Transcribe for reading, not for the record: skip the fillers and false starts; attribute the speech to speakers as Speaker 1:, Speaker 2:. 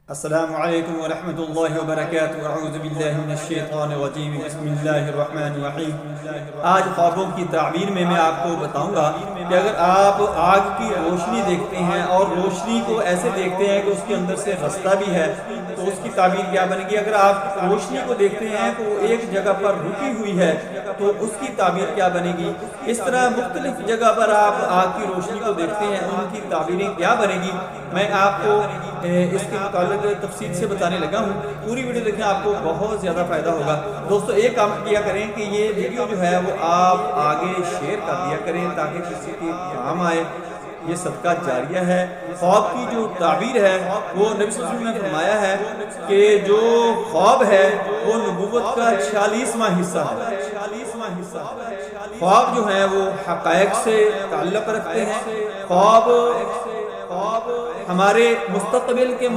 Speaker 1: السلام علیکم ورحمۃ اللہ وبرکاتہ۔ اعوذ باللہ من الشیطان الرجیم، بسم اللہ الرحمن الرحیم۔ آج خوابوں کی تعبیر میں آپ کو بتاؤں گا کہ اگر آپ آگ کی روشنی دیکھتے ہیں اور روشنی کو ایسے دیکھتے ہیں کہ اس کے اندر سے رستہ بھی ہے تو اس کی تعبیر کیا بنے گی۔ اگر آپ روشنی کو دیکھتے ہیں تو وہ ایک جگہ پر رکی ہوئی ہے تو اس کی تعبیر کیا بنے گی۔ اس طرح مختلف جگہ پر آپ آگ کی روشنی کو دیکھتے ہیں، ان کی تعبیریں کیا بنے گی، میں آپ کو اس کے متعلق تفصیل سے بتانے لگا ہوں۔ پوری ویڈیو دیکھیں، آپ کو بہت زیادہ فائدہ ہوگا۔ دوستو ایک کام کیا کریں کہ یہ ویڈیو جو ہے وہ آپ آگے شیئر کر دیا کریں تاکہ کسی کے کام آئے، یہ صدقہ جاریہ ہے۔ خواب کی جو تعبیر ہے وہ نبی صلی اللہ علیہ وسلم نے فرمایا ہے کہ جو خواب ہے وہ نبوت کا 46واں حصہ ہے۔ خواب جو ہیں وہ حقائق سے تعلق رکھتے ہیں۔ خواب ہمارے مستقبل کے